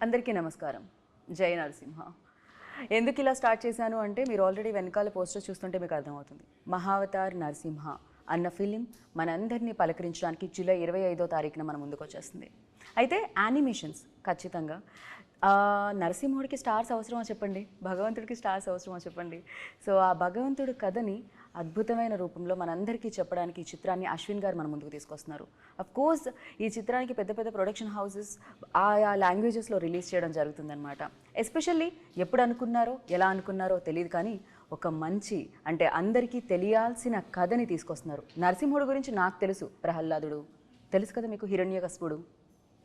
అందరికీ నమస్కారం. జై నరసింహ. ఎందుకు ఇలా స్టార్ట్ చేశాను అంటే మీరు ఆల్రెడీ వెనకాల పోస్టర్ చూస్తుంటే మీకు అర్థమవుతుంది. మహావతార్ నరసింహ అన్న ఫిలిం మనందరినీ పలకరించడానికి జూలై 25వ తారీఖున మన ముందుకు వచ్చేస్తుంది. అయితే యానిమేషన్స్ ఖచ్చితంగా నరసింహుడికి స్టార్స్ అవసరమా చెప్పండి, భగవంతుడికి స్టార్స్ అవసరమా చెప్పండి. సో ఆ భగవంతుడి కథని అద్భుతమైన రూపంలో మనందరికీ చెప్పడానికి ఈ చిత్రాన్ని అశ్విన్ గారు మన ముందుకు తీసుకొస్తున్నారు. కోర్స్ ఈ చిత్రానికి పెద్ద పెద్ద ప్రొడక్షన్ హౌసెస్ ఆయా లాంగ్వేజెస్లో రిలీజ్ చేయడం జరుగుతుందన్నమాట. ఎస్పెషల్లీ ఎప్పుడు అనుకున్నారో ఎలా అనుకున్నారో తెలియదు, కానీ ఒక మంచి అంటే అందరికీ తెలియాల్సిన కథని తీసుకొస్తున్నారు. నరసింహుడు గురించి నాకు తెలుసు, ప్రహ్లాదుడు తెలుసు కదా మీకు, హిరణ్యకశిపుడు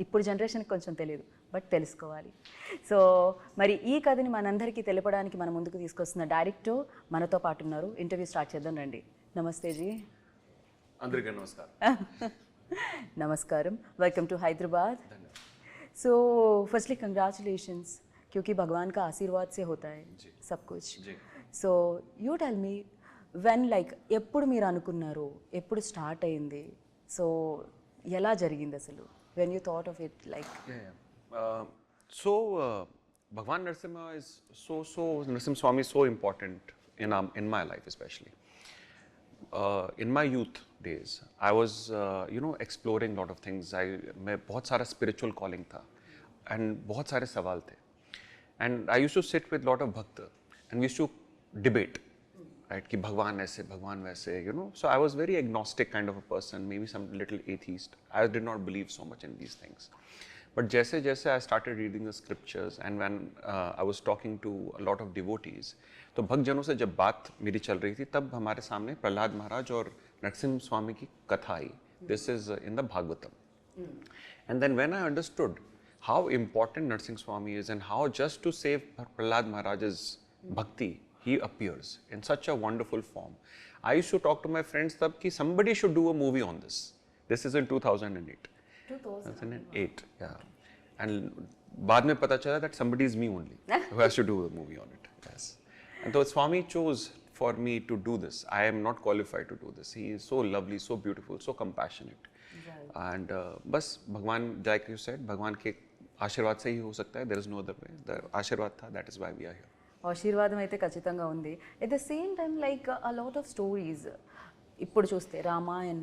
ఇప్పుడు జనరేషన్కి కొంచెం తెలియదు, బట్ తెలుసుకోవాలి. సో మరి ఈ కథని మనందరికీ తెలపడానికి మన ముందుకు తీసుకొస్తున్న డైరెక్టర్ మనతో పాటు ఉన్నారు. ఇంటర్వ్యూ స్టార్ట్ చేద్దాం రండి. నమస్తే జీ. అందరికీ నమస్కారం. नमस्कारम, welcome to Hyderabad. So firstly congratulations, क्योंकि भगवान का आशीर्वाद से होता है सब कुछ. So you tell me when like ఎప్పుడు మీరు అనుకున్నారు, ఎప్పుడు స్టార్ట్ అయింది, సో ఎలా జరిగింది అసలు, when you thought of it like? So Bhagwan Narsimha is Narsimha Swami is so important in my life, especially in my youth days. I was exploring lot of things. मैं बहुत सारा spiritual calling था and बहुत सारे सवाल थे, and I used to sit with lot of bhakt and we used to debate, right, कि भगवान ऐसे भगवान वैसे, so I was very agnostic kind of a person, maybe some little atheist. I did not believe so much in these things, but जैसे जैसे I started reading the scriptures and when I was talking to a lot of devotees, तो भक्तजनों से जब बात मेरी चल रही थी तब हमारे सामने प्रहलाद महाराज और नरसिंह स्वामी की कथा आई. This is in the Bhagavatam. And then when I understood how important Narsimha Swami is and how just to save Prahlad Maharaj's bhakti, he appears in such a wonderful form. I used to talk to my friends tab ki somebody should do a movie on this. This is in 2008. 2008, yeah. And baad mein pata chala that somebody is me only who has to do a movie on it. Yes. And so Swami chose for me to do this. I am not qualified to do this. He is so lovely, so beautiful, so compassionate. Right. And bas Bhagwan, like you said, Bhagwan ke आशीर्वाद से ही हो सकता है. There is no other way. The आशीर्वाद था. That is why we are here. ఆశీర్వాదం అయితే ఖచ్చితంగా ఉంది. At the same time like a lot of stories ఇప్పుడు చూస్తే रामायण,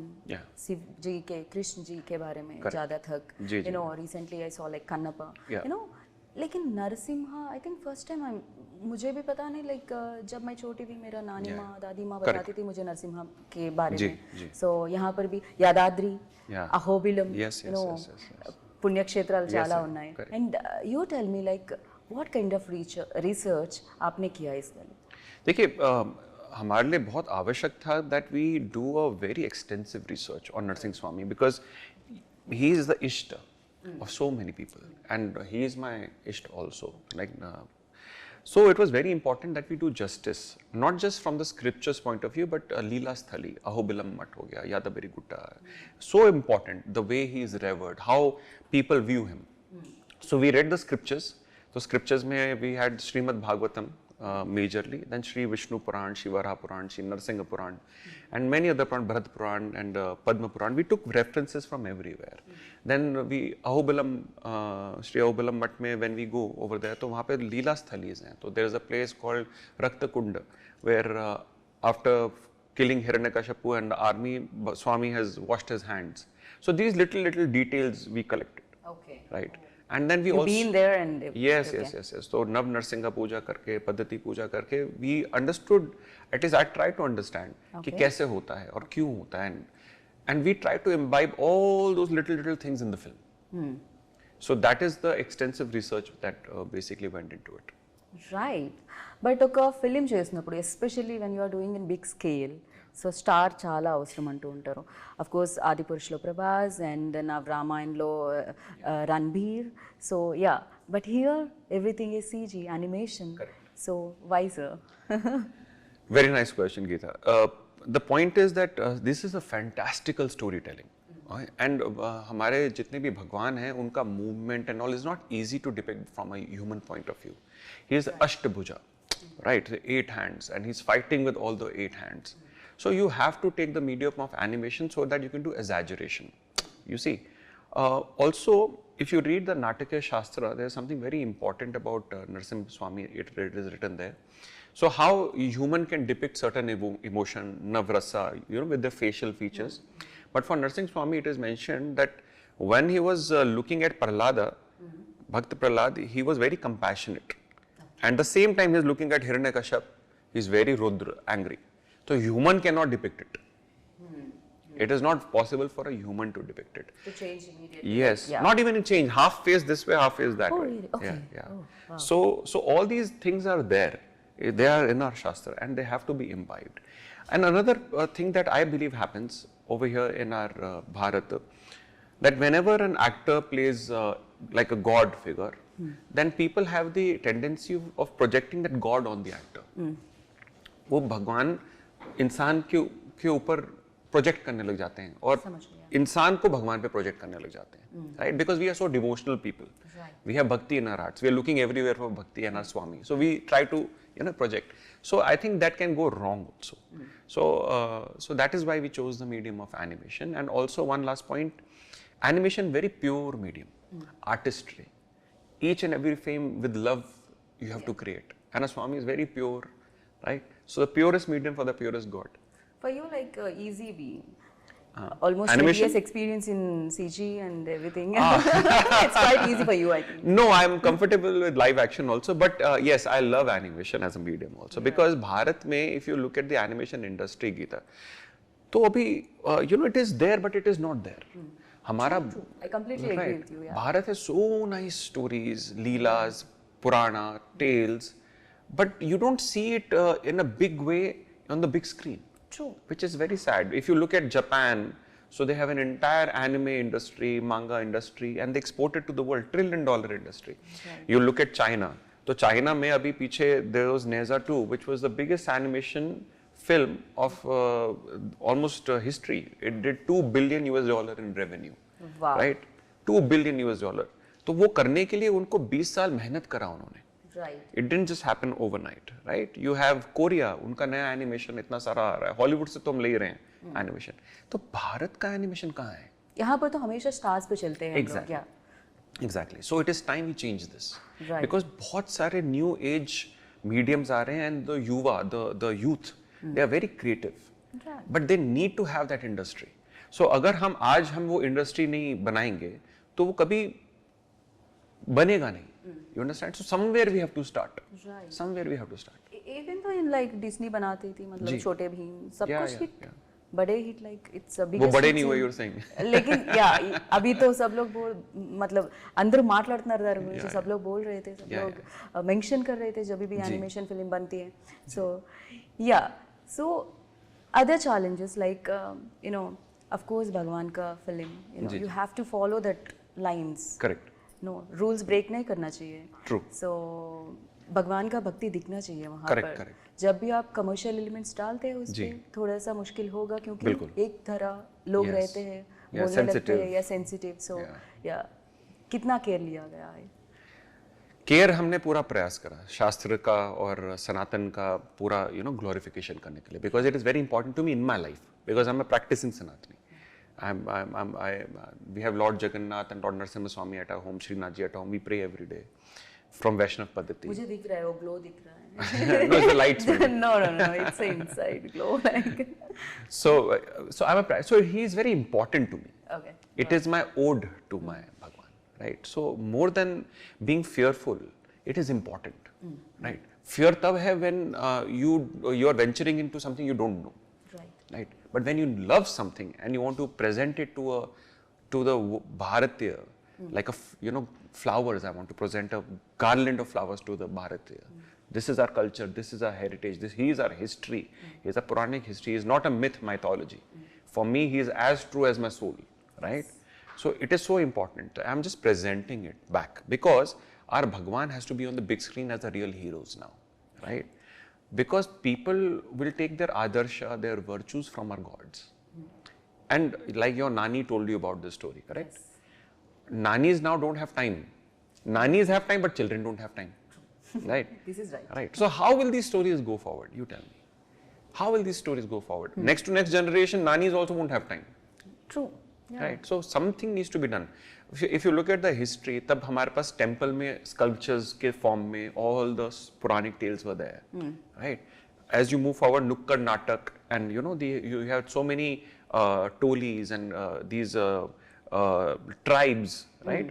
शिव जी के, कृष्ण जी के बारे में ज़्यादा तक recently I saw like Kannappa, लेकिन Narasimha I think first time मुझे भी पता नहीं, लाइक जब मैं छोटी थी मेरा नानी माँ दादी माँ बताती थी मुझे नरसिम्हा के बारे में. सो यहाँ पर भी यादाद्री, अहोबिलम, పుణ్యక్షేత్రాలు చాలా ఉన్నాయి. And you tell me like what kind of research आपने किया इसके लिए? देखिए हमारे लिए बहुत आवश्यक था that we do a very extensive research on Narsimha Swami because he is the ishta of so many people and he is my ishta also. So it was very important that we do justice, not just from the scriptures point of view, but Leela Sthali, Ahobilam Mat ho gaya, Yadabari Gutta. So important, the way he is revered, how people view him. So we read the scriptures. So scriptures mein we had Srimad Bhagavatam majorly, then Shri Vishnu Puran, Shivaraha Puran, Shri Narsingha Puran, and many other Puran, Bharat Puran and Padma Puran. We took references from everywhere. Then we Ahobilam, Shri Ahobilam Mat mein when we go over there, to wahan pe Leela Sthalis hain. So there is a place called Rakta Kunda where after killing Hiranyakashipu and the army, Swami has washed his hands. So these little details we collected. Okay. Right. And then we also been there and yes. So Nav Narsingha Puja karke, Paddhati Puja karke, we understood, at least I tried to understand कि कैसे होता है और क्यों होता है, and we tried to imbibe all those little things in the film. So that is the extensive research that basically went into it. Right. But ఒక film చేసినప్పుడు especially when you are doing in big scale, so star చాలా అవసరం అంటూ ఉంటారు. Of course ఆదిపురుషులో Prabhas and నా రామాయణలో Ranbir. So yeah, but here everything is CG animation. So why sir? Very nice question, Geeta. The point is that this is a fantastical storytelling. And हमारे जितने भी भगवान हैं उनका movement and all is not easy to depict from a human point of view. He is Ashtabhuja, right? 8 hands, and he's fighting with all the 8 hands. So you have to take the medium of animation so that you can do exaggeration. You see, also if you read the Natakya Shastra, there's something very important about Narsimha Swami. It is written there. So how human can depict certain emotion, navrasa, with the facial features. But for Narsimha Swami, it is mentioned that when he was looking at Prahlada, Bhakt Prahlad, he was very compassionate. And the same time he is looking at Hiranyakashap, he is very Rudra, angry. So human cannot depict it. It is not possible for a human to depict it. To change immediately. Yes, not even in change. Half face this way, half face that way. Really? Okay. Yeah. Oh, wow. So all these things are there. They are in our Shastra and they have to be imbibed. And another thing that I believe happens over here in our Bharat, that whenever an actor plays like a god figure, then people have the tendency of projecting that god on the actor. वो भगवान इंसान के ऊपर project करने लग जाते हैं और इंसान को भगवान पे प्रोजेक्ट करने लग जाते हैं, right? Because we are so devotional people, we have bhakti in our hearts, we are looking everywhere for bhakti and our swami, so we try to project. So I think that can go wrong also. So that is why we chose the medium of animation. And also one last point, animation very pure medium, artistry. Each and every frame with love you have to create. And a Swami is very pure, right? So the purest medium for the purest God. For you, like easy being. Almost 20 animation? years experience in CG and everything. It's quite easy for you, I think. No, I'm comfortable with live action also, but yes, I love animation as a medium also, because Bharat mein, if you look at the animation industry, Geeta, तो अभी it is there, but it is not there. हमारा, True. I completely agree with you. Yeah. Bharat has so nice stories, leelas, Purana, tales, but you don't see it in a big way on the big screen. True. Which is very sad. If you look at Japan, so they have an entire anime industry, manga industry, and they export it to the world, $1 trillion industry. Right. You look at China, so China mein abhi piche there was Neza 2, which was the biggest animation film of almost history. It did $2 billion in revenue. Wow. Right? $2 billion. तो वो करने के लिए उनको 20 साल मेहनत करा उन्होंने. Right. It didn't just happen overnight, right? You have Korea, उनका नया animation इतना सारा आ रहा है. Hollywood से तो हम ले ही रहे हैं animation. तो भारत का animation कहाँ है? यहाँ पर तो हमेशा stars पे चलते हैं Exactly. लोग. Yeah. Exactly. So it is time we change this. Right. Because बहुत सारे new age mediums आ रहे हैं and the युवा, the youth, they are very creative. Right. But they need to have that industry. So अगर हम आज हम वो industry नहीं बनाएंगे, तो वो कभी बनेगा नहीं. You understand? So somewhere we have to start. Right. Somewhere we have to start. Even though in like Disney बनाती थी, मतलब छोटे भीम, सब कुछ hit, बड़े hit like it's a biggest. वो बड़े नहीं हुए you're saying. लेकिन अभी तो सब लोग बोल मतलब अंदर మాట్లాడుతున్నారు गुరించి सब लोग बोल रहे थे, सब लोग mention कर रहे थे जब भी animation film बनती है. So so other challenges like of course भगवान का film, you have to follow that lines. Correct. No, rules break नहीं करना चाहिए. True. So भगवान का भक्ति दिखना चाहिए वहाँ Correct, पर. correct. जब भी आप कमर्शियल एलिमेंट्स डालते हैं उसमें थोड़ा सा मुश्किल होगा क्योंकि एक तरह लोग रहते हैं, बोलने लगते हैं या सेंसिटिव. सो या कितना केयर लिया गया है? केयर हमने पूरा प्रयास करा शास्त्र का और सनातन का पूरा ग्लोरिफिकेशन करने के लिए, because it is very important to me in my life, because I am practising Sanatani. We have Lord Jagannath and Lord Narsimha Swami at our home, Srinath ji at home. We pray every day from Vaishnav Paddhati. मुझे दिख रहा है वो glow दिख रहा है. No, it's the lights. No, it's the inside glow like. So he is very important to me. Okay. It is my ode to my Bhagwan, right? So more than being fearful, it is important, right? Fear tab hai when you are venturing into something you don't know. Right, but when you love something and you want to present it to the Bharatiya, like flowers, I want to present a garland of flowers to the Bharatiya. This is our culture, this is our heritage, he is our history, he is a Puranic history, he is not a myth mythology. For me, he is as true as my soul, right? So it is so important. I am just presenting it back because our Bhagwan has to be on the big screen as the real heroes now, right? Because people will take their adarsha, their virtues from our gods. And like your Nani told you about this story, correct? Yes. Nanis now don't have time. Nanis have time, but children don't have time. Right? This is right. Right. So how will these stories go forward? You tell me. How will these stories go forward? Next to next generation, Nanis also won't have time. True. right? So something needs to be done. If you look at the history, तब हमारे पास temple में sculptures के form में all the Puranic tales were there, right? As you move forward, Nukkad Natak, and you know you have so many tolis and these tribes, right?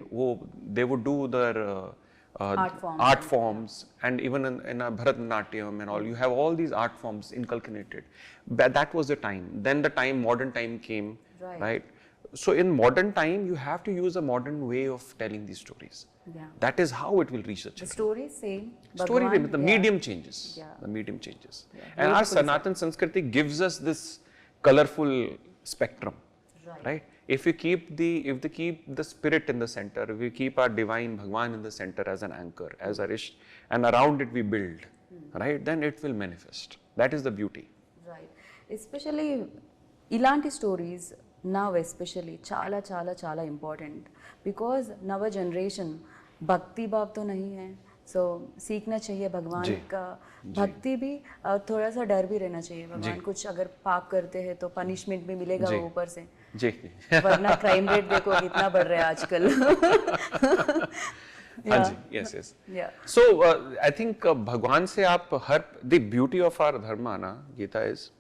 They would do their art forms, and even in Bharatanatyam and all, you have all these art forms inculcated. That was the time. Then the time, modern time came, right? So in modern time, you have to use a modern way of telling these stories. Yeah. That is how it will reach the children. The story same. Story, the medium changes. Yeah. The medium changes. Yeah. And our Sanatan Sanskriti gives us this colorful spectrum, right? If we keep the spirit in the center, if we keep our divine Bhagwan in the center as an anchor, as a rish, and around it we build, right? Then it will manifest. That is the beauty. Right. Especially ilanti stories now especially chala important because now generation bhakti bhav to nahi hai. So सीखना चाहिए भगवान का भक्ति भी और थोड़ा सा डर भी रहना चाहिए भगवान कुछ अगर पाप करते हैं तो पनिशमेंट भी मिलेगा ऊपर से जी वरना क्राइम रेट देखो कितना बढ़ रहा है आजकल हाँ जी yes so I think भगवान से आप हर the beauty of our dharma ना Gita is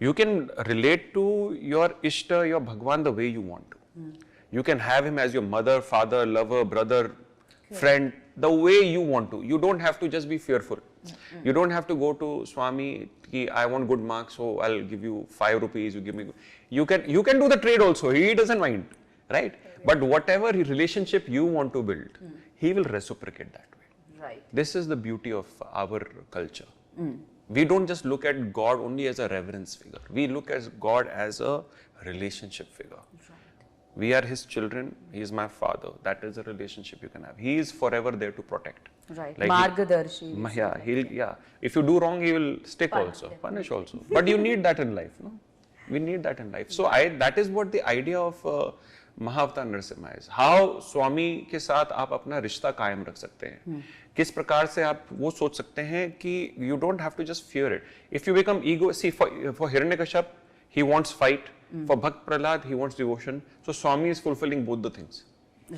you can relate to your Ishta, your Bhagwan the way you want to. You can have him as your mother, father, lover, brother, friend, the way you want to. You don't have to just be fearful. You don't have to go to Swami, I want good marks, so I'll give you 5 rupees, you give me. You can do the trade also, he doesn't mind, right? But whatever relationship you want to build, he will reciprocate that way. Right. This is the beauty of our culture. We don't just look at God only as a reverence figure. We look at God as a relationship figure. Right. We are his children. He is my father. That is a relationship you can have. He is forever there to protect. Right. Like Margadarshi. Yeah. If you do wrong, he will stick also, punish also. But you need that in life, no? We need that in life. So that is what the idea of Mahavatar Narsimha is. How Swami के साथ आप अपना रिश्ता कायम रख सकते हैं. किस प्रकार से आप वो सोच सकते हैं कि you don't have to just fear it. If you become ego, see for Hiranyakashyap, he wants fight. For Bhakt Prahlad, he wants devotion. So Swami is fulfilling both the things.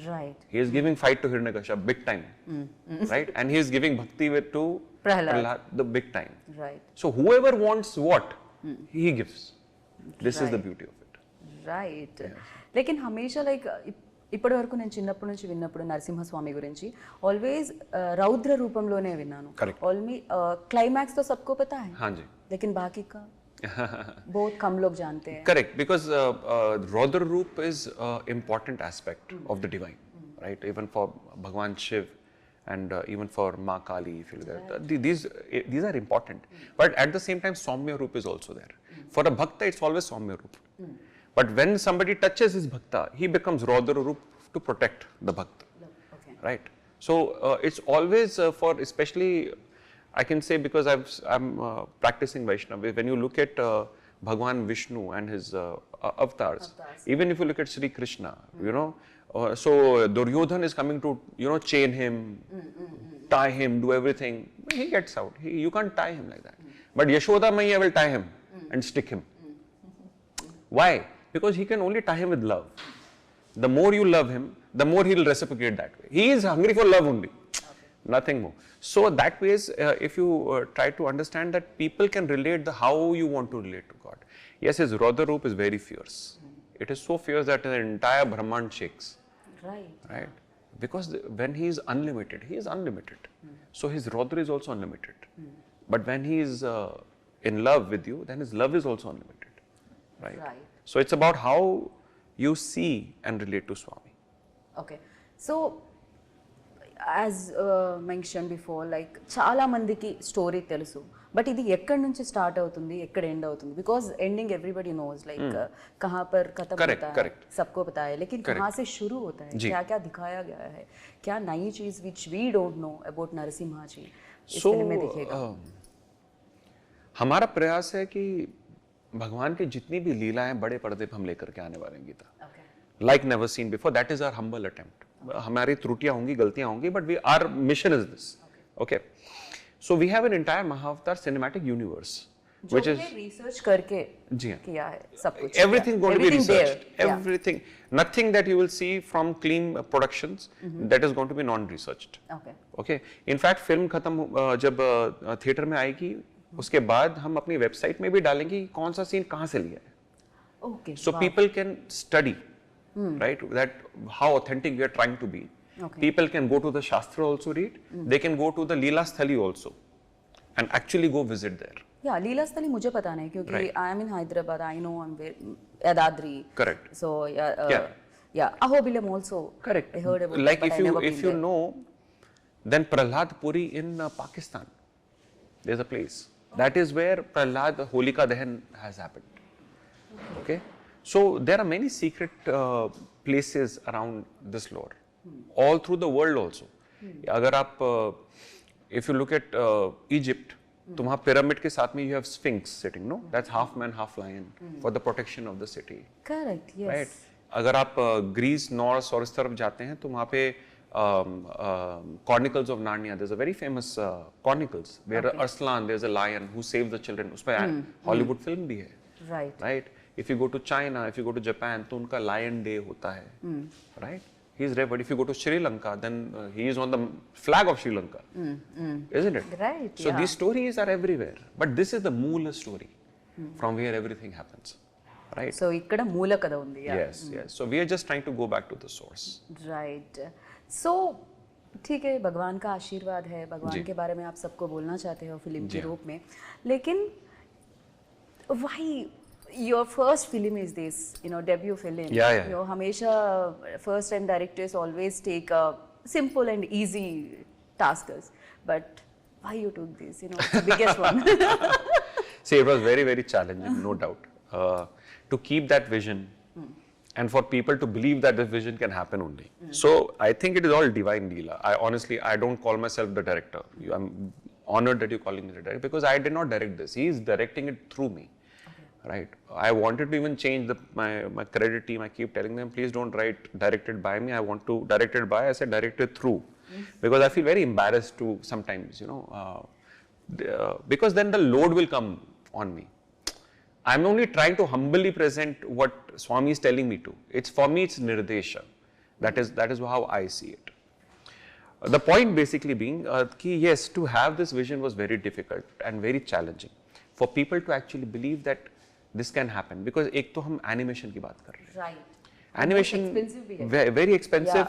Right. He is giving fight to Hiranyakashyap big time, right? And he is giving bhakti to Prahlad the big time. Right. So whoever wants what, he gives. This is the beauty of it. Right. Yes. लेकिन हमेशा like ఇప్పటి వరకు నేను చిన్నప్పటి నుంచి విన్నప్పుడు నరసింహస్వామి గురించి always రౌద్ర రూపంలోనే విన్నాను ఆల్మీ క్లైమాక్స్ तो सबको पता है हाँ जी लेकिन बाकी का बहुत कम लोग जानते हैं correct because Raudra Roop is important aspect of the divine right even for Bhagwan Shiv and even for Ma Kali if you look at these are important but at the same time Saumya Roop is also there for a bhakta it's always Saumya Roop but when somebody touches his bhakta he becomes Raudra Roop to protect the bhakta right so it's always for especially I can say because I'm practicing Vaishnava. When you look at Bhagwan Vishnu and his avatars, even if you look at Sri Krishna, you know, so Duryodhan is coming to, you know, chain him, tie him, do everything. He gets out. You can't tie him like that. But Yashoda Maiya will tie him and stick him. Why? Because he can only tie him with love. The more you love him, the more he will reciprocate that way. He is hungry for love only. Nothing more. So that way is if you try to understand that people can relate the how you want to relate to God. Yes, his Raudra Roop is very fierce. It is so fierce that the entire Brahman shakes. Right. Right. Because when he is unlimited, he is unlimited. So his Raudra is also unlimited. But when he is in love with you, then his love is also unlimited. Right. So it's about how you see and relate to Swami. Okay. So as mentioned before like చాలా మందికి story తెలుసు but ఇది ఎక్కడి నుంచి start అవుతుంది ఎక్కడ end అవుతుంది because ending everybody knows like कहां पर खत्म होता है सबको पता है लेकिन कहां से शुरू होता है क्या क्या दिखाया गया है क्या नई चीज which we don't know about Narasimha ji इस फिल्म में दिखेगा हमारा प्रयास है कि भगवान की जितनी भी लीलाएं बड़े पर्दे पर हम लेकर के आने वाले हैं Gita like never seen before that is our humble attempt हमारी त्रुटियां होंगी गलतियां होंगी but our mission is this okay so we have an entire Mahavatar cinematic universe which जो is भी research करके जी हाँ, किया है सब कुछ everything going to be researched. there, Everything, nothing that you will see from Kleem Productions that is going to be non-researched. okay Okay. In fact, film खत्म जब थिएटर में आएगी, उसके बाद हम अपनी वेबसाइट में भी डालेंगे कि कौन सा सीन कहाँ से लिया है. okay So people can study, right? That how authentic we are trying to be. Okay. People can go to the Shastra also read. They can go to the Leela Sthali also, and actually go visit there. या लीला स्थली मुझे पता नहीं क्योंकि Right. I am in Hyderabad I know I am Yadadri Correct. So Yeah. या Ahobilam also Correct. I heard about Like that, but if I never you been there. know, then Prahlad Puri in Pakistan, there's a place. That is where Prahlad Holika Dahan has happened. Okay. So there are many secret places around this lore, all through the world also. अगर आप if you look at Egypt, तो वहाँ pyramid के साथ में you have Sphinx sitting, no? That's half man, half lion for the protection of the city. Correct yes Right? अगर आप Greece Norse और इस तरफ जाते हैं तो वहाँ पे Chronicles of Narnia, there's a very famous Chronicles where Arslan, there's a lion who saves the children. उस पर हॉलीवुड फिल्म भी है. Right Right? If you go to China, if you go to Japan, तो उनका Lion Day होता है. Right? He is revered. If you go to Sri Lanka, then he is on the flag of Sri Lanka. Isn't it? Right, So yeah. these stories are everywhere. But this is the Moola story from where everything happens. Right? So ఇక్కడ మూల కథ ఉంది Yes, yes. So we are just trying to go back to the source. Right so ठीक है भगवान का आशीर्वाद है भगवान जी. के बारे में आप सबको बोलना चाहते हो फिल्म जी के हाँ. रूप में लेकिन why your first film is this debut film Yeah, yeah. हमेशा first time directors always take a simple and easy tasks but why you took this it's the biggest one See, it was very, very challenging, no doubt. To keep that vision and for people to believe that this vision can happen only. So I think it is all divine Leela. I don't call myself the director. I'm honored that you're calling me the director because I did not direct this. He is directing it through me. Right. I wanted to even change my credit team. I keep telling them, please don't write directed by me. I want to direct it by. I said directed through, because I feel very embarrassed to sometimes, because then the load will come on me. I'm only trying to humbly present what Swami is telling me to. For me, it's nirdesha. That is how I see it. The point basically being, yes, to have this vision was very difficult and very challenging for people to actually believe that this can happen. Because एक तो हम animation की बात कर रहे हैं. right Animation expensive भी है. very expensive.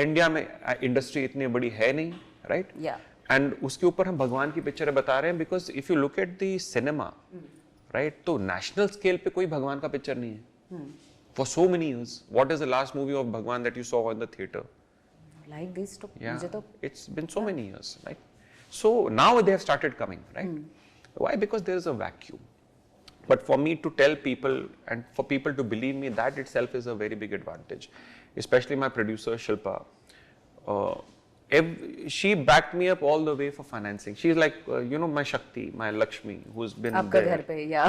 India में industry इतनी बड़ी है नहीं, right? Yeah. And उसके ऊपर हम भगवान की पिक्चरें बता रहे हैं because if you look at the cinema, right? तो national scale पे कोई भगवान का पिक्चर नहीं है. For so many years, what is the last movie of Bhagwan that you saw in the theater? like this तो Yeah, मुझे तो it's been so many years, right? So now they have started coming, right? Why? Because there is a vacuum. But for me to tell people and for people to believe me, that itself is a very big advantage. Especially my producer Shilpa. She backed me up all the way for financing. She's like, my Shakti, my Lakshmi, who's been आपका there. घर पे या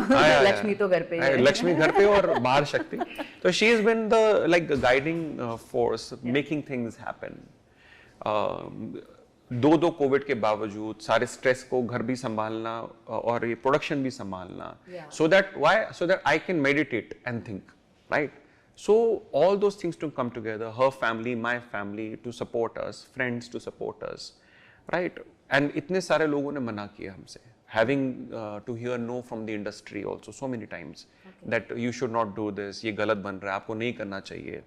लक्ष्मी तो घर पे ही है लक्ष्मी घर पे और बाहर शक्ति. So she has been the guiding force, making things happen. दो कोविड के बावजूद सारे स्ट्रेस को घर भी संभालना और ये प्रोडक्शन भी संभालना. So that I can meditate and think, right? So all those things to come together, her family, my family, to support us, friends to support us, right? And इतने सारे लोगों ने मना किया हमसे, having to hear no from the industry also so many times, that you should not do this, ये गलत बन रहा है, आपको नहीं करना चाहिए,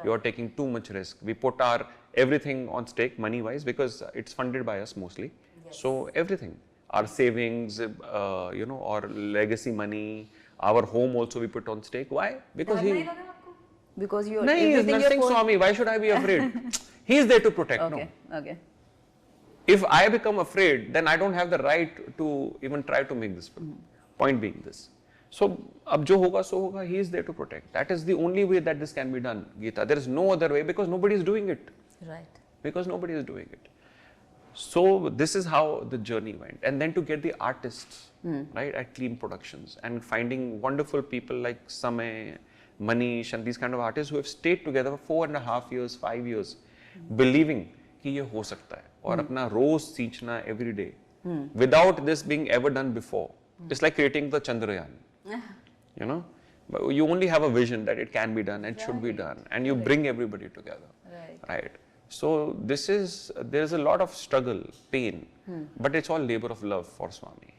you are taking too much risk. We put our everything on stake money wise because it's funded by us mostly. So everything, our savings, or legacy money, our home also we put on stake. Why? Because because you he is Narsingh Swami. Why should I be afraid? He is there to protect. Okay. If I become afraid, then I don't have the right to even try to make this film. Point being this. So, अब जो होगा सो होगा. He is there to protect. That is the only way that this can be done, Geeta. There is no other way because nobody is doing it. Right. Because nobody is doing it. So this is how the journey went. And then to get the artists, right, at Kleem Productions and finding wonderful people like Samay, Manish and these kind of artists who have stayed together for 4.5 years, 5 years, believing कि ये हो सकता है और अपना रोज सींचना every day without this being ever done before. It's like creating the Chandrayaan. You know, but you only have a vision that it can be done and should be done, and you bring everybody together. Right. So there's a lot of struggle, pain, but it's all labor of love for Swami,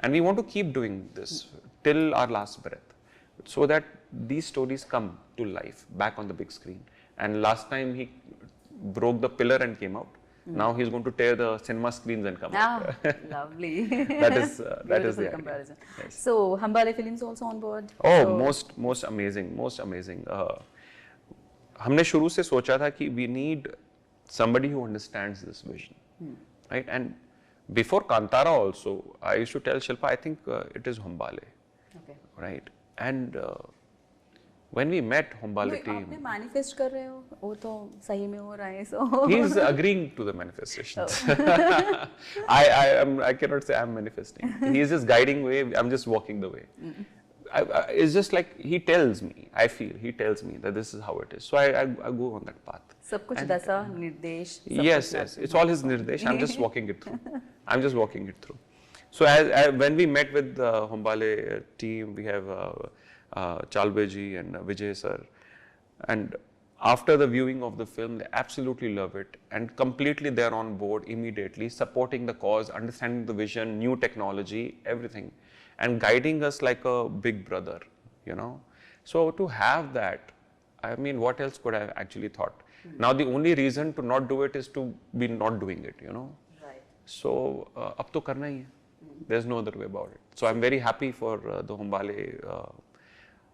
and we want to keep doing this till our last breath, so that these stories come to life back on the big screen. And last time he broke the pillar and came out. Now he's going to tear the cinema screens and come out. Lovely. that is the comparison. Yes. So Hambale Films also on board. Oh, so, most amazing. हमने शुरू से सोचा था कि we need somebody who understands this vision, right? And before Kantara also, I used to tell Shilpa, I think it is Hambale, right? And when we met Hambale team, आपने manifest कर रहे हो, वो तो सही में हो रहा है, so. He's agreeing to the manifestations. I cannot say I'm manifesting. He is just guiding way. I'm just walking the way. It's just like he tells me. I feel he tells me that this is how it is. So I go on that path. सब कुछ दशा निर्देश. Yes. It's all his nirdesh. I'm just walking it through. So as when we met with the Hambale team, we have Chalbeji and Vijay sir, and after the viewing of the film, they absolutely love it and completely they're on board immediately, supporting the cause, understanding the vision, new technology, everything, and guiding us like a big brother, you know. So to have that, I mean, what else could I have actually thought? Now the only reason to not do it is to be not doing it, you know. Right. So ab to karna hi hai. There's no other way about it. So I'm very happy for the Hambale,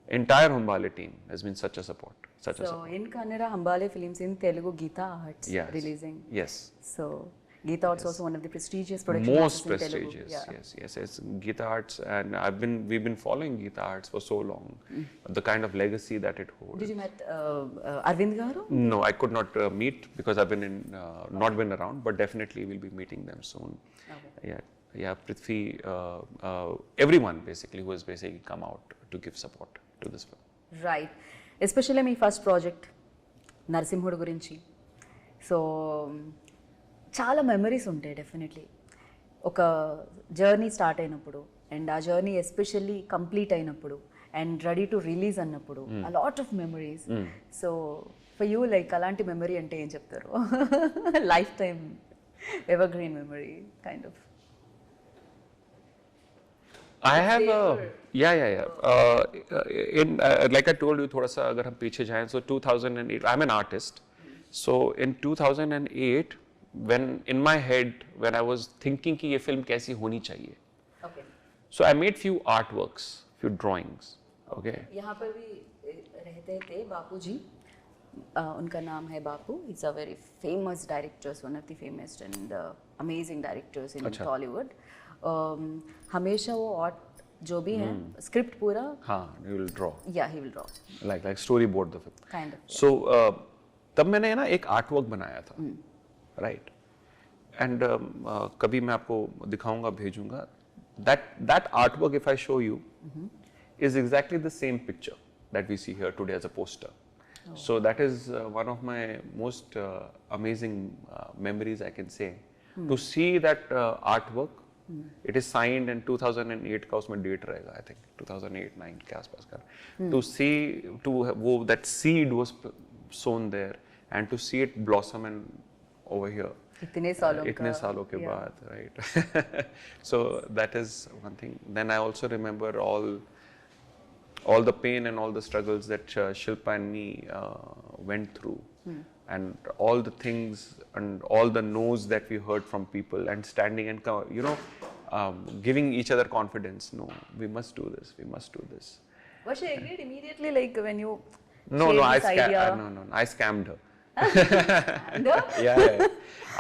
entire Hambale team has been such a support. So in Kannada, Hambale Films, in Telugu, Geeta Arts releasing. Yes. So Geeta Arts also one of the prestigious production most houses in prestigious. Telugu. Yes. It's Geeta Arts, and we've been following Geeta Arts for so long. The kind of legacy that it holds. Did you met Arvind Garu? No, I could not meet because I've been not been around, but definitely we'll be meeting them soon. Okay. Yeah, Prithvi, everyone basically who has basically come out to give support to this film. Right. Especially my first project, Narsimhudu gurinchi. So, చాలా memories ఉంటాయి definitely. ఒక journey start అయినప్పుడు and ఆ journey especially complete అయినప్పుడు and ready to release అన్నప్పుడు a lot of memories. So for you like అలాంటి memory అంటే ఏం చెప్తారు? Life time ever green memory kind of. I have like I told you, थोड़ा सा अगर हम पीछे जाएं, so 2008, I'm an artist. So in 2008, when in my head, when I was thinking कि ये film कैसी होनी चाहिए, okay. So I made few artworks, few drawings, okay. यहाँ पर भी रहते थे बापू जी, उनका नाम है बापू. He's a very famous director, one of the famous and amazing directors in Tollywood. हमेशा वो आर्ट जो भी है स्क्रिप्ट पूरा he will draw. Yeah, he will draw. Like storyboard the film. Kind of. So तब मैंने ना एक आर्टवर्क बनाया था, right? And कभी मैं आपको दिखाऊंगा, भेजूंगा. That artwork, if I show you, is exactly the same picture that we see here today as a poster. So that is one of my most amazing memories, I can say, to see that artwork. It is signed in 2008 का उसमें date रहेगा, I think 2008-9 के आसपास का. To see that seed was sown there and to see it blossom and over here. इतने सालों के बाद, right? So that is one thing. Then I also remember all the pain and all the struggles that Shilpa and me went through. And all the things and all the no's that we heard from people and standing and, you know, giving each other confidence. No, we must do this. We must do this. Was she agreed immediately, like when you? No, I scammed her. Yeah.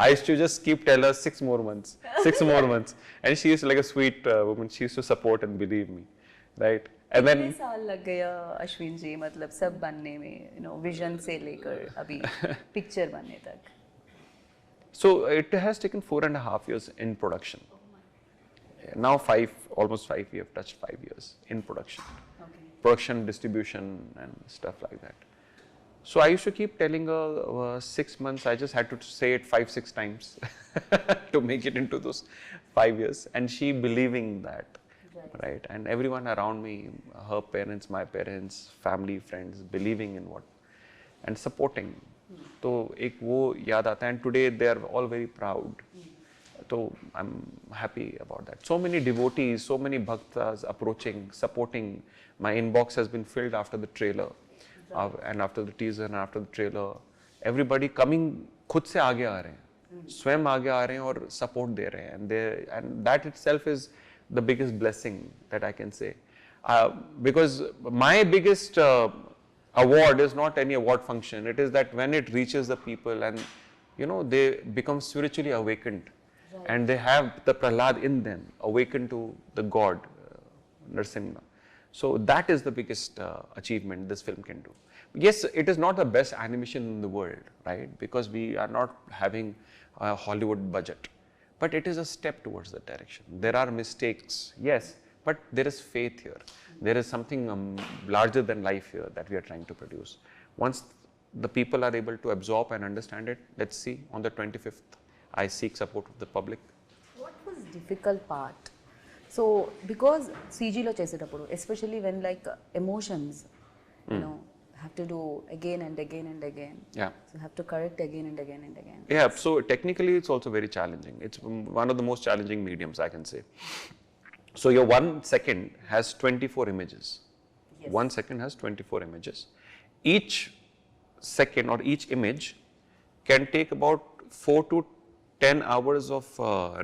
I used to just keep tell her 6 more months, and she used to, like a sweet woman. She used to support and believe me, right? And then कितने साल लग गया अश्विन जी, मतलब सब बनने में, you know, vision से लेकर अभी पिक्चर बनने तक? So it has taken 4.5 years in production. Now almost 5 we have touched 5 years in production. Okay. Production, distribution and stuff like that. So I used to keep telling her 6 months. I just had to say it 5-6 times to make it into those 5 years, and she believing that. right? And everyone around me, her parents, my parents, family, friends, believing in what and supporting. तो एक वो याद आता है, and today they are all very proud. So I'm happy about that. So many devotees, so many bhaktas approaching, supporting. My inbox has been filled after the trailer, and after the teaser and after the trailer. Everybody coming, खुद से आगे आ रहे हैं, स्वयं आगे आ रहे हैं और support दे रहे हैं, and that itself is the biggest blessing that I can say. Because my biggest award is not any award function. It is that when it reaches the people and they become spiritually awakened, and they have the Prahlad in them, awakened to the God, Narsimha. So that is the biggest achievement this film can do. Yes, it is not the best animation in the world, right? Because we are not having a Hollywood budget. But it is a step towards that direction. There are mistakes, yes, but there is faith here. There is something larger than life here that we are trying to produce. Once the people are able to absorb and understand it, let's see, on the 25th, I seek support of the public. What was difficult part? So, because CG lo chesetappudu, especially when like emotions, have to do again and again and again. Yeah. So have to correct again and again and again. Yeah, so technically it's also very challenging. It's one of the most challenging mediums, I can say. So your 1 second has 24 images. Yes. 1 second has 24 images. Each second or each image can take about 4 to 10 hours of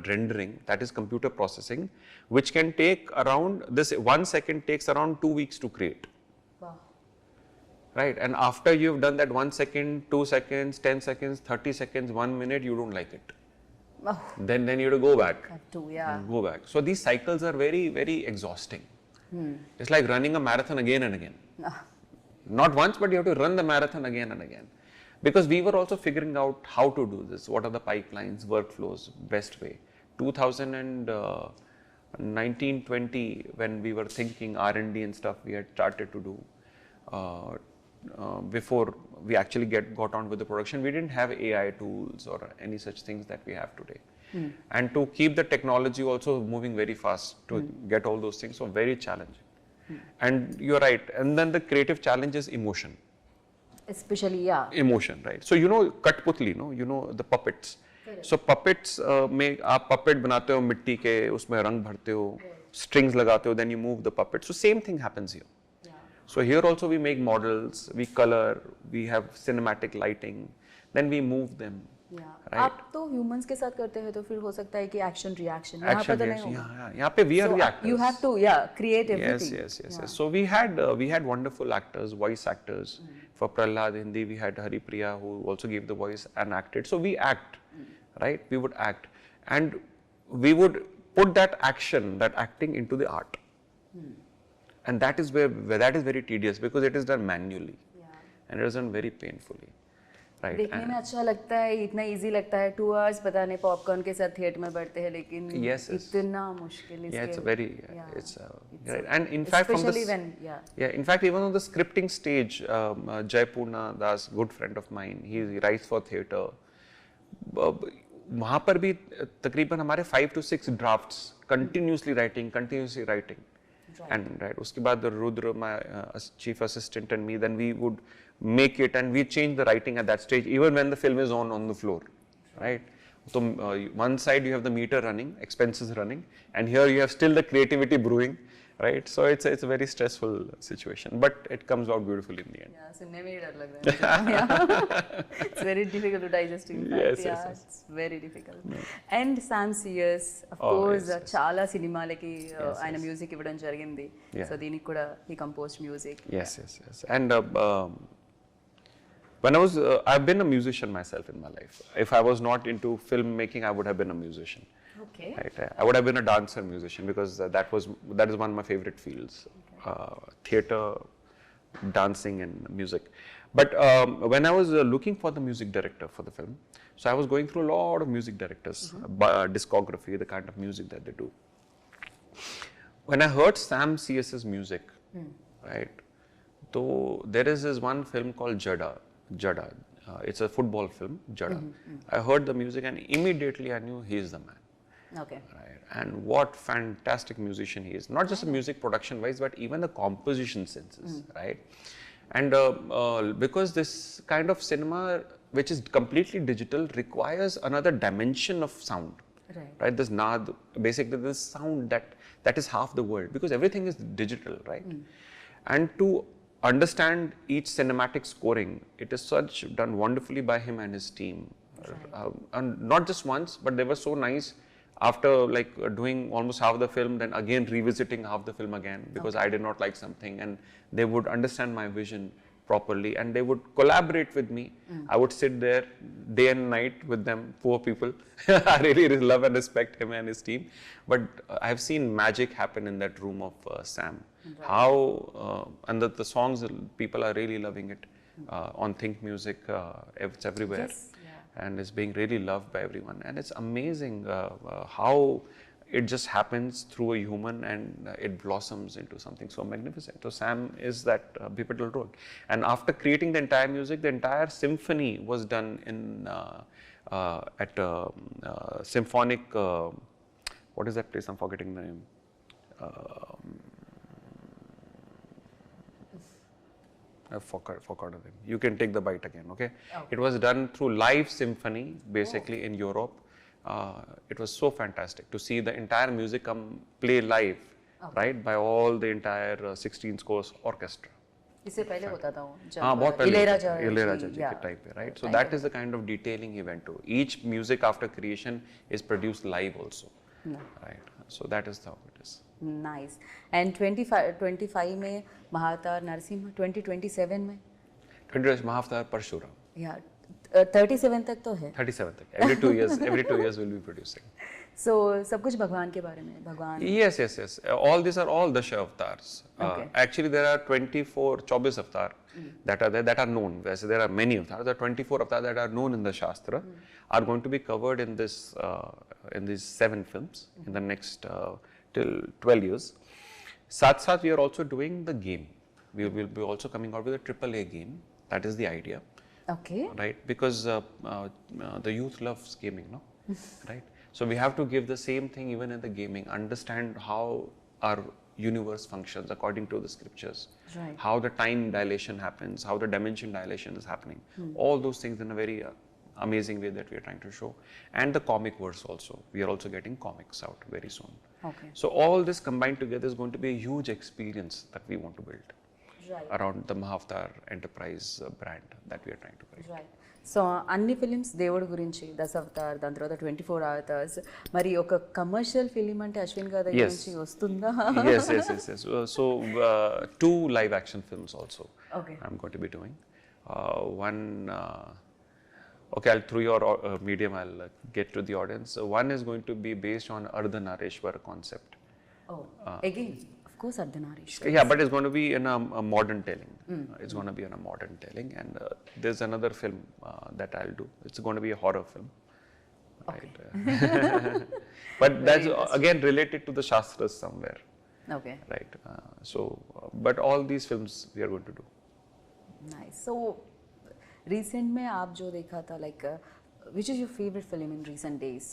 rendering, that is computer processing, which can take around, this 1 second takes around 2 weeks to create. Wow. Right, and after you've done that 1 second, 2 seconds, 10 seconds, 30 seconds, 1 minute, you don't like it. Oh. Then you have to go back. Have to, yeah. Go back. So these cycles are very, very exhausting. It's like running a marathon again and again. Not once, but you have to run the marathon again and again. Because we were also figuring out how to do this. What are the pipelines, workflows, best way. 2019-20, when we were thinking R&D and stuff, we had started to do. Before we actually got on with the production, we didn't have AI tools or any such things that we have today. And to keep the technology also moving very fast to get all those things, so very challenging. And you're right. And then the creative challenge is emotion. Especially, yeah. Emotion, right? So Katputli, the puppets. Correct. So puppets में आप puppet बनाते हो मिट्टी के, उसमें रंग भरते हो, strings लगाते हो, then you move the puppet. So same thing happens here. So here also we make models, we color, we have cinematic lighting, then we move them. Yeah. Right? आप तो humans के साथ करते हैं तो फिर हो सकता है कि action reaction. Action reaction. यहाँ पे we are the actors. You have to create everything. Yes. So we had wonderful actors, voice actors. For Prahlad Hindi, we had Hari Priya who also gave the voice and acted. So we act, right? We would act, and we would put that acting into the art. And that is where that is very tedious because it is done manually, and it is done very painfully, right? देखने में अच्छा लगता है, इतना easy लगता है, 2 hours पता नहीं popcorn के साथ theatre में बैठते हैं, लेकिन इतना मुश्किल इसके. Yeah, it's very, it's right. And in fact, especially in fact, even on the scripting stage, Jai Purna Das, good friend of mine, he writes for theatre. वहाँ पर भी तकरीबन हमारे 5 to 6 drafts, continuously writing. And उसके बाद Rudra, my chief assistant, and me, then we would make it and we change the writing at that stage, even when the film is on the floor, right? So one side you have the meter running, expenses running, and here you have still the creativity brewing, right? So it's a very stressful situation, but it comes out beautifully in the end. Yeah, सुनने में ही डर लग रहा है. It's very difficult to digest. In fact, it's very difficult. And Sam CS, of course, చాలా సినిమాలకి ఆయన music ఇవ్వడం జరిగింది. So దీనికి కూడా he composed music. Yes. And when I've been a musician myself in my life. If I was not into filmmaking, I would have been a musician. Okay. Right? I would have been a dancer musician because that is one of my favorite fields. Theatre, dancing and music. But when I was looking for the music director for the film, so I was going through a lot of music directors, discography, the kind of music that they do. When I heard Sam CS's music, right, so there is this one film called Jada. It's a football film, Jada. I heard the music and immediately I knew he is the man. Okay. Right. And what fantastic musician he is. Not just a music production wise, but even the composition senses, right? And because this kind of cinema, which is completely digital, requires another dimension of sound. Right? This naad, basically this sound that is half the world, because everything is digital, right? And to understand each cinematic scoring, it is such done wonderfully by him and his team. And not just once, but they were so nice after doing almost half the film, then again revisiting half the film again, because I did not like something, and they would understand my vision properly and they would collaborate with me. I would sit there day and night with them, poor people. I really love and respect him and his team. But I've seen magic happen in that room of Sam. How, and the songs, people are really loving it. On Think Music, it's everywhere. And it's being really loved by everyone. And it's amazing how it just happens through a human and it blossoms into something so magnificent. So Sam is that pivotal role. And after creating the entire music, the entire symphony was done in at symphonic, what is that place? I'm forgetting the name. I forgot the name. You can take the bite again, okay? It was done through live symphony, basically in Europe. It was so fantastic to see the entire music come play live, right, by all the entire 16 scores orchestra. इससे पहले होता था वो बहुत पहले इलैयाराजा जी के type पे, right? So that is the kind of detailing he went to. Each music after creation is produced live also, right? So that is how it is. Nice. And 25 में महावतार नरसिम्हा, 2027 में 20 Mahavatar Parshura. Yeah, 37 तक तो है. 37 तक. Every 2 years, we'll be producing. So सब कुछ भगवान के बारे में, भगवान. Yes. All these are all Dasha avatars. Actually, there are 24 avatar that are there, that are known. There are many avatars. There are 24 avatars that are known in the Shastra, are going to be covered in this in these 7 films in the next till 12 years. Sath, we are also doing the game. We will be also coming out with a AAA game. That is the idea. Okay. Right, because the youth loves gaming, no? Right. So we have to give the same thing even in the gaming. Understand how our universe functions according to the scriptures. Right. How the time dilation happens, how the dimension dilation is happening. All those things in a very amazing way that we are trying to show. And the comic verse also. We are also getting comics out very soon. Okay. So all this combined together is going to be a huge experience that we want to build. Right. Around the Mahavatar enterprise brand that we are trying to create. Right. So అన్ని films దేవుడి గురించి, దశావతార్, దాని తర్వాత 24 hours, మరి ఒక commercial film అంటే అశ్విన్ గారి దగ్గర నుంచి వస్తుందా? Yes. So 2 live action films also. Okay. I'm going to be doing. One, okay, I'll through your medium, I'll get to the audience. One is going to be based on Ardhanarishwar concept. Oh, again. Of course, Ardhanarishwar. Yeah, but it's going to be in a modern telling. It's going to be in a modern telling, and there's another film that I'll do. It's going to be a horror film. Okay. Right? But that's again related to the Shastras somewhere. Okay. Right. But all these films we are going to do. Nice. So, recent में आप जो देखा था, like, which is your favorite film in recent days?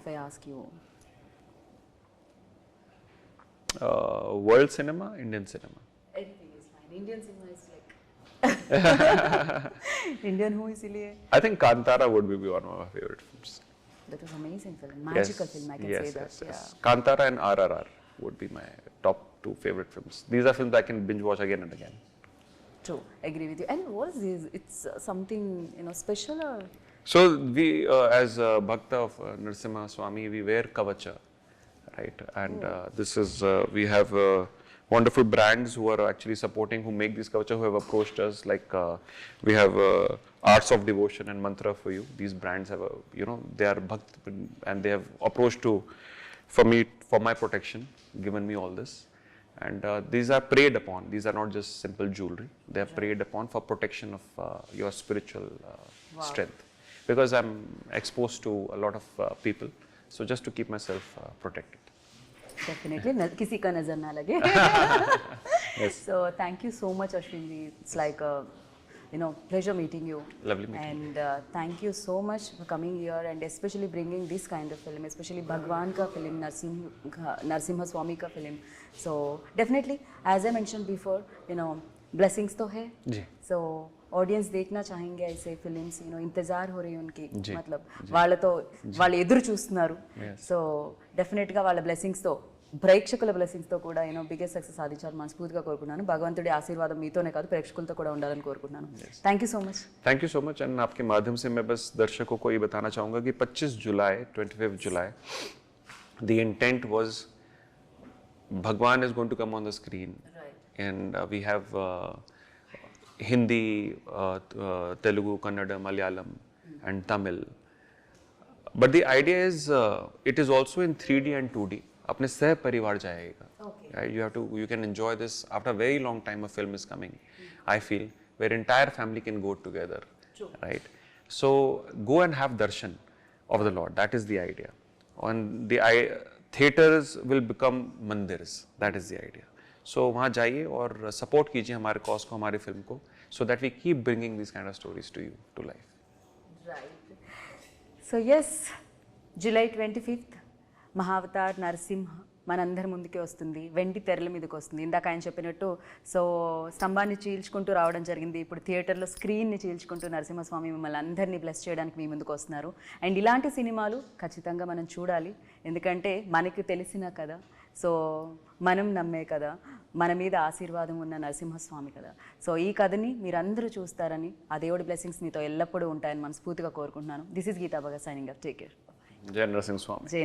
If I ask you. World cinema, Indian cinema. Anything is fine. Indian cinema is like Indian who इसलिए. I think Kantara would be one of my favorite films. That was amazing film, magical film. I can say that. Yes. Kantara and RRR would be my top 2 favorite films. These are films I can binge watch again and again. True, agree with you. And what is this? It's something special or? So we, as Bhakta of Narsimha Swami, we wear kavacha. Right, and this is we have wonderful brands who are actually supporting, who make these kavacha, who have approached us. Like we have Arts of Devotion and Mantra for You. These brands have they are bhakt, and they have approached to for me, for my protection, given me all this. And these are preyed upon. These are not just simple jewelry. They are preyed upon for protection of your spiritual strength. Because I'm exposed to a lot of people. So just to keep myself protected. Definitely, किसी का नजर ना लगे. Yes. So thank you so much, Ashwin ji. It's like pleasure meeting you. Lovely meeting And thank you so much for coming here and especially bringing this kind of film, especially Bhagwan ka film, Narsimha Swami ka film. So definitely, as I mentioned before, blessings to hai. जी So audience देखना चाहेंगे ऐसे films इंतजार हो रही है उनकी जी, मतलब వాళ్ళతో వాళ్ళు ఎదురు చూస్తున్నారు Yes. సో డెఫినెట్గా వాళ్ళ బ్లెస్సింగ్స్తో ప్రేక్షకుల బ్లెస్సింగ్స్తో కూడా బిగ్గెస్ట్ సక్సెస్ సాధించాలని మనస్ఫూర్తిగా కోరుకుంటున్నాను భగవంతుడి ఆశీర్వాదం మీతోనే కాదు ప్రేక్షకులతో కూడా ఉండాలని కోరుకుంటున్నాను thank you so much thank you so much and आपके माध्यम से मैं बस दर्शकों को ये बताना चाहूँगा कि 25 जुलाई 25 जुलाई the intent was Bhagwan is going to come on the screen and we have Hindi, Telugu, Kannada, Malayalam and Tamil. But the idea is it is also in 3D and 2D. अपने सह परिवार जाएगा. Right? You can enjoy this after a very long time. A film is coming. I feel where entire family can go together. True. Right. So go and have darshan of the Lord. That is the idea. And the theaters will become mandirs. That is the idea. So वहाँ जाइए और support कीजिए हमारे cause को हमारी film को so that we keep bringing these kind of stories to you to life. Right. So yes, July 25th, Mahavatar Narasimha మనందరి ముందుకే వస్తుంది వెండి తెరల మీదకి వస్తుంది ఇందాక ఆయన చెప్పినట్టు సో స్తంభాన్ని చీల్చుకుంటూ రావడం జరిగింది ఇప్పుడు థియేటర్లో స్క్రీన్ని చీల్చుకుంటూ నరసింహస్వామి మిమ్మల్ని అందరినీ బ్లెస్ చేయడానికి మీ ముందుకు వస్తున్నారు అండ్ ఇలాంటి సినిమాలు ఖచ్చితంగా మనం చూడాలి ఎందుకంటే మనకు తెలిసిన కదా సో మనం నమ్మే కదా మన మీద ఆశీర్వాదం ఉన్న నరసింహస్వామి కదా సో ఈ కథని మీరందరూ చూస్తారని ఆ దేవుడి బ్లెస్సింగ్స్ మీతో ఎల్లప్పుడూ ఉంటాయని మనస్ఫూర్తిగా కోరుకుంటున్నాను this is Geetha Bhagat signing up take care జై నరసింహ స్వామి జై